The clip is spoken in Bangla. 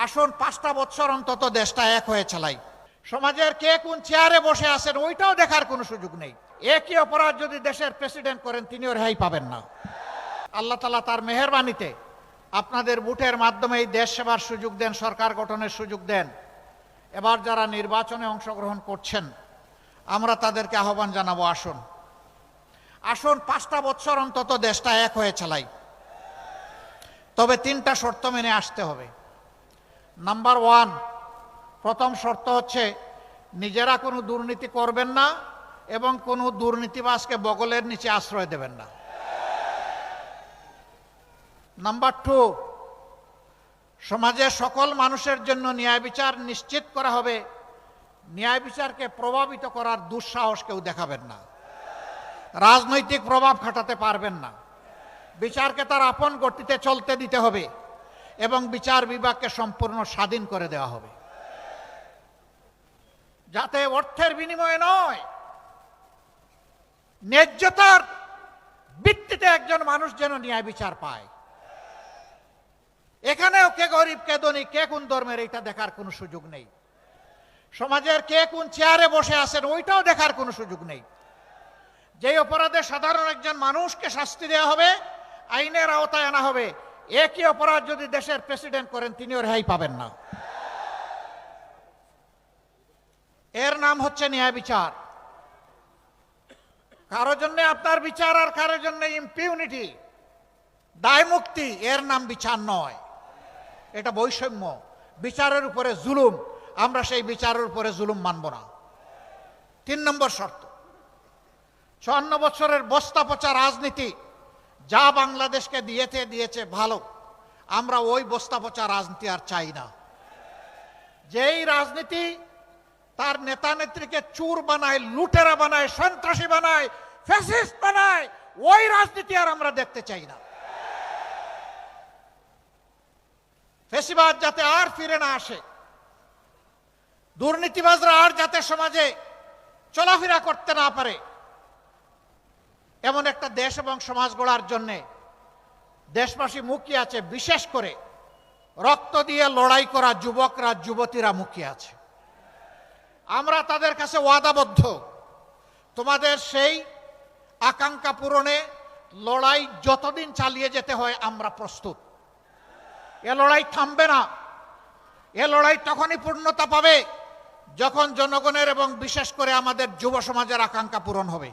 আসুন 5টা বছর অন্তত দেশটা এক হয়ে চালাই। সমাজের কে কোন চেয়ারে বসে আছেন ওইটাও দেখার কোনো সুযোগ নেই। একই অপরাধ যদি দেশের প্রেসিডেন্ট করেন তিনিও রেহাই পাবেন না। আল্লাহ তাআলা তার মেহেরবানিতে আপনাদের ভোটের মাধ্যমে এই দেশ সেবার সুযোগ দেন, সরকার গঠনের সুযোগ দেন। এবার যারা নির্বাচনে অংশগ্রহণ করছেন আমরা তাদেরকে আহ্বান জানাবো, আসুন আসুন 5টা বছর অন্তত দেশটা এক হয়ে চালাই। তবে 3টা শর্ত মেনে আসতে হবে। নাম্বার 1, প্রথম শর্ত হচ্ছে নিজেরা কোনো দুর্নীতি করবেন না এবং কোনো দুর্নীতিবাজকে বগলের নিচে আশ্রয় দেবেন না। নাম্বার 2, সমাজের সকল মানুষের জন্য ন্যায় বিচার নিশ্চিত করা হবে। ন্যায় বিচারকে প্রভাবিত করার দুঃসাহস কেউ দেখাবেন না, রাজনৈতিক প্রভাব খাটাতে পারবেন না। বিচারকে তার আপন গতিতে চলতে দিতে হবে এবং বিচার বিভাগকে সম্পূর্ণ স্বাধীন করে দেওয়া হবে, যাতে অর্থের বিনিময়ে নয়, ন্যায্যতার ভিত্তিতে একজন মানুষ যেন ন্যায় বিচার পায়। এখানেও কে গরিব কে ধনী কে কোন ধর্মের এটা দেখার কোনো সুযোগ নেই। সমাজের কে কোন চেয়ারে বসে আছেন ওইটাও দেখার কোনো সুযোগ নেই। যে অপরাধে সাধারণ একজন মানুষকে শাস্তি দেওয়া হবে, আইনের আওতায় আনা হবে, একই অপরাধ যদি দেশের প্রেসিডেন্ট করেন তিনিও রেহাই পাবেন না। এর নাম হচ্ছে ন্যায় বিচার। কারোর জন্য আপনার বিচার আর কারোর জন্য ইম্পিউনিটি, দায় মুক্তি, এর নাম বিচার নয়, এটা বৈষম্য, বিচারের উপরে জুলুম। আমরা সেই বিচারের উপরে জুলুম মানব না। 3 নম্বর শর্ত, 54 বছরের বস্তা পচা রাজনীতি যা বাংলাদেশকে দিয়েছে ভালো, আমরা ওই বস্তা পচা রাজনীতি আর চাই না। যেই রাজনীতি তার নেতা নেত্রীকে চোর বানায়, লুটেরা বানায়, সন্ত্রাসী বানায়, ফ্যাসিস্ট বানায়, ওই রাজনীতি আর আমরা দেখতে চাই না। ফ্যাসিবাদ যাতে আর ফিরে না আসে, দুর্নীতিবাজরা আর যাতে সমাজে চলাফেরা করতে না পারে, এমন একটা দেশ এবং সমাজ গড়ার জন্যে দেশবাসী মুখিয়ে আছে। বিশেষ করে রক্ত দিয়ে লড়াই করা যুবকরা যুবতীরা মুখিয়ে আছে। আমরা তাদের কাছে ওয়াদাবদ্ধ, তোমাদের সেই আকাঙ্ক্ষা পূরণে লড়াই যতদিন চালিয়ে যেতে হয় আমরা প্রস্তুত। এ লড়াই থামবে না। এ লড়াই তখনই পূর্ণতা পাবে যখন জনগণের এবং বিশেষ করে আমাদের যুব সমাজের আকাঙ্ক্ষা পূরণ হবে।